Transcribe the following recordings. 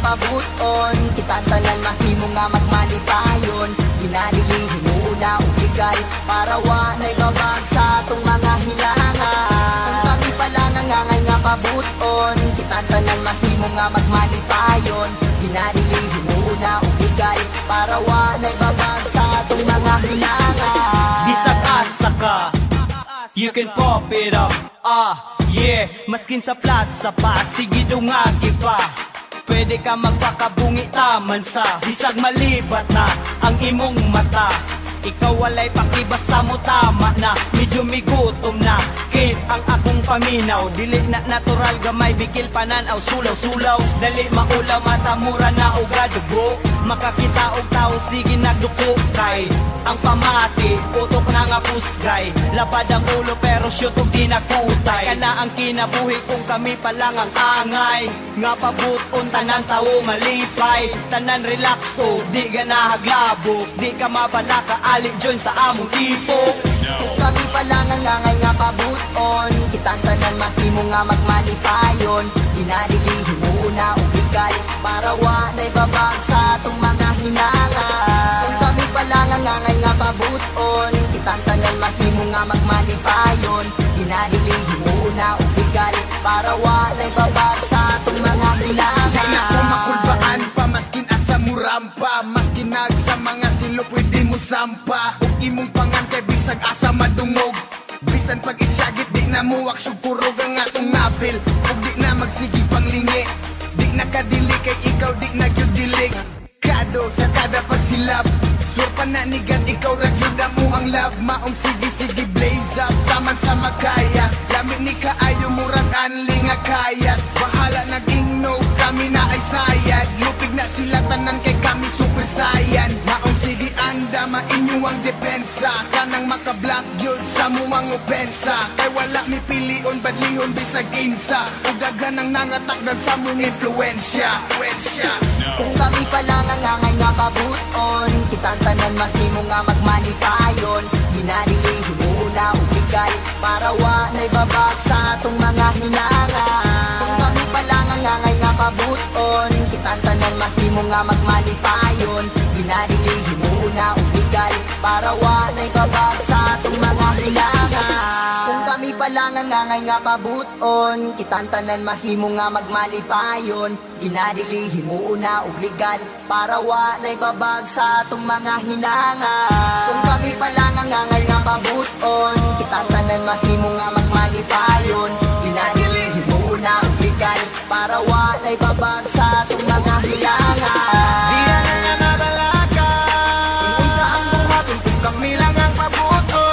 pabuton, kitang tanan mahimo nga magmanipayon. Ginadilihin mo una ubligal, para wanay babag sa atong mga hilangan. Kung kami pala nangangay nga pabuton, kitang tanan mahimo nga magmanipayon. Ginadilihin mo una ubligal, para wanay babag sa atong mga hilangan. Bisag asa ka, you can pop it up. Yeah, maskin sa plaza pa, sige dungagi pa. Pwede ka magpakabungi taman sa bisag malibat na ang imong mata. Ikaw walay paki basta mo tama na, medyo migutom na kid ang akong paminaw. Dili na natural gamay bikil pananaw, sulaw-sulaw. Dali maulaw mata mura na uga dugo. Makakita og tao sige nagduko kay ang pamati, utok na nga pusgay. Labad ang ulo pero shoot og di nakutay. Kana ang kinabuhi kung kami pa lang ang angay. Nga pabuton tanan tao malipay, tanan relakso, di ganahaglabok. Di ka mabala ka alik join sa among ipo. Kung kami pa lang ang angay nga pabuton, kitang tanan mahimo nga magmanipayon. Ginadilihin mo una ubligal, para wanay babag sa atong mga hinangan. Kung kami pa lang ang angay nga pabuton, kitang tanan mahimo nga magmanipayon. Ginadilihin mo una ubligal, para wanay babag sa atong mga hinangan. Di na ko makulbaan pa, maskin asa mo rampa. Maskin sa mga silo pwede mo sampa. Ug imong pangan kay bisag asa madungog. Bisan pag isyagit di na muwak sugpurog ang atong napil. Ug di na magsigi panglingi, di na kadili kay ikaw di na gyud dilig. Kado sa kada pagsilap, surpa na nigan ikaw ragyuda mo ang love. Maong sige blaze up, taman sa makaya. Lamig ni kaayo murag anli nga kayat. Bahala naging no, kami na ay sayad. Lupig na sila tanan kay kami super sayan. Maong sige anda mainyo ang depensa. Kanang makablock yun sa muwang opensa. Kay wala mi pilion badlihon bisag insa. Ug daghan ang nangatakdan sa mong influensya. Kung kami pa lang ang angay nga pabuton, kitang tanan mahimo nga magmanipayon. Ginadilihin mo una ubligal, para wanay babag sa atong mga hinangan. Kung kami pa lang ang angay nga pabuton, kitang tanan mahimo nga magmanipayon. Ginadilihin mo una ubligal, para wanay babag sa atong mga hinangan. Kung kami pa lang ang angay nga pabuton, kitang tanan mahimo nga magmanipayon. Ginadilihin mo una ubligal, para wanay babag sa atong mga hinangan. Kung kami pa lang ang angay nga pabuton, kitang tanan mahimo nga magmanipayon. Ginadilihin mo una ubligal, para wanay babag sa atong mga hinangan. Di na nga nabalaka, kung unsa ang buhaton kung kami lang ang pabuton.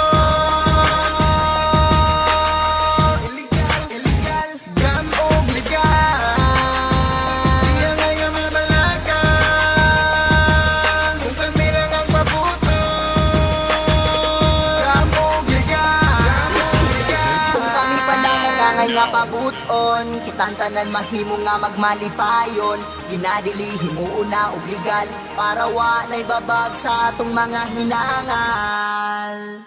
Illegal, gam og legal. Di na nga mabalaka, kung kami lang ang pabuton. Gam og legal. Kung kami pa lang ang angay nga pabuton, kitang tanan mahimo nga magmanipayon. Ginadilihin mo una ubligal, para wanay babag sa atong mga hinangan.